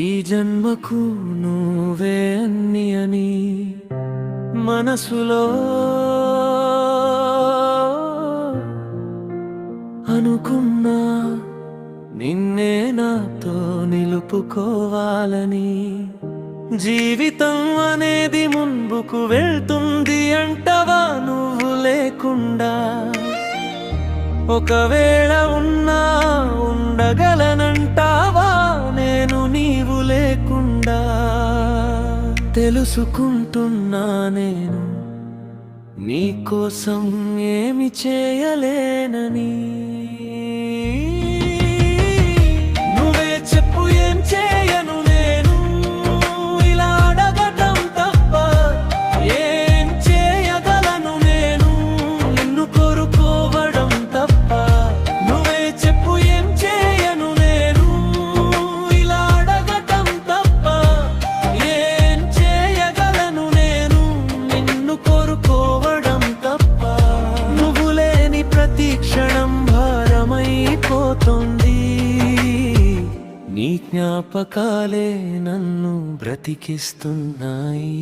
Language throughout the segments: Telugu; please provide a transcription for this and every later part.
ఈ జన్మకు నువ్వే అన్ని అని మనసులో అనుకున్నా, నిన్నే నాతో నిలుపుకోవాలని. జీవితం అనేది ముందుకు వెళ్తుంది అంటవా నువ్వు లేకుండా? ఒకవేళ ఉన్నా ఉండగలనంటావా నేను నీవు లేకుండా? తెలుసుకుంటున్నా నేను నీకోసం ఏమి చేయలేనని. నువ్వే చెప్పు ఏం చేయను నేను, ఇలా అడగటం తప్ప ఏం చేయగలను నేను, నిన్ను కోరుకోవడం తప్ప. నువ్వే చెప్పు ఏం చేయను నేను, ఇలా అడగటం తప్ప ఏం చేయగలను నేను, నిన్ను కోరుకోవడం తప్ప. నువ్వు లేని ప్రతి క్షణం భారమైపోతుంది, నీ జ్ఞాపకాలే నన్ను బ్రతికిస్తున్నాయి.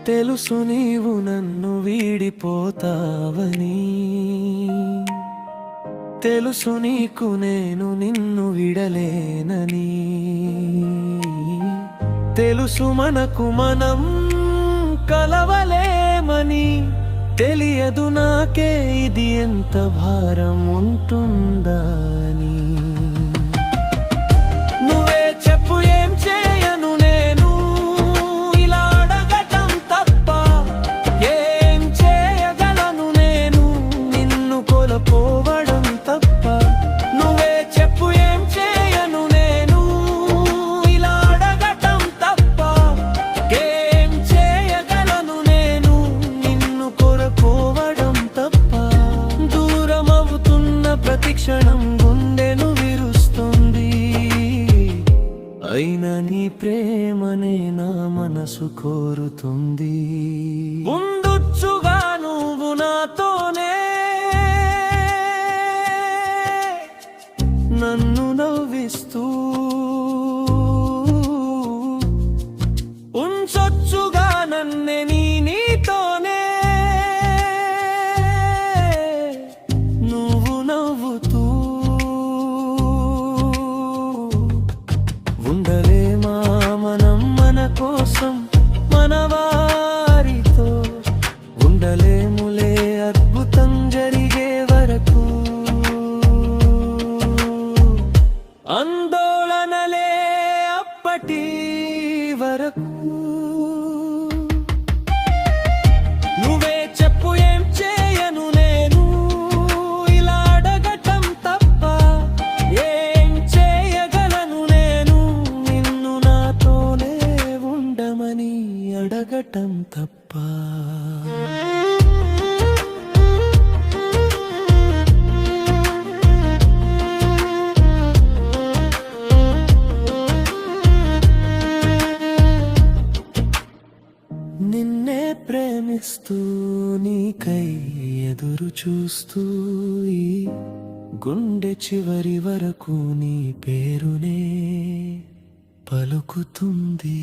తెలుసు నీవు నన్ను వీడిపోతావని, తెలుసు నీకు నేను నిన్ను విడలేనని. తెలుసు మనకు మనం కలవలేమని, తెలియదు నాకే ఇది ఎంత భారం ఉంటుందా అని. నువ్వే చెప్పు ఏం చేయను నేను, ఇలా అడగటం తప్ప ఏం చేయగలను నేను, నిన్ను కోల్పోవడం తప్ప. నువ్వే చెప్పు ఏం చేయను నేను, ఇలా అడగటం తప్ప ఏం చేయగలను నేను, నిన్ను కోల్పోవడం తప్ప. దూరం అవుతున్న ప్రతి క్షణం గుండెను విరుస్తుంది, అయినా నీ ప్రేమనే నా మనసు కోరుతుంది. ఉండొచ్చుగా నువ్వు నాతోనే, నన్ను నవ్విస్తూ ఉంచొచ్చుగా నన్నే నీతోనే, నువ్వు నవ్వుతూ ఉండలేమా మనం మన కోసం, మన వారితో ఉండలేములే అద్భుతం జరిగే వరకు. ఆందోళనలే అప్పటి వరకు. నువ్వే చెప్పు ఏం చేయను నేను, ఇలా అడగటం తప్ప ఏం చేయగలను నేను, నిన్ను నాతోనే ఉండమని అడగటం తప్ప. నిన్నే ప్రేమిస్తూ నీకై ఎదురు చూస్తూ ఈ గుండె చివరి వరకు నీ పేరునే పలుకుతుంది.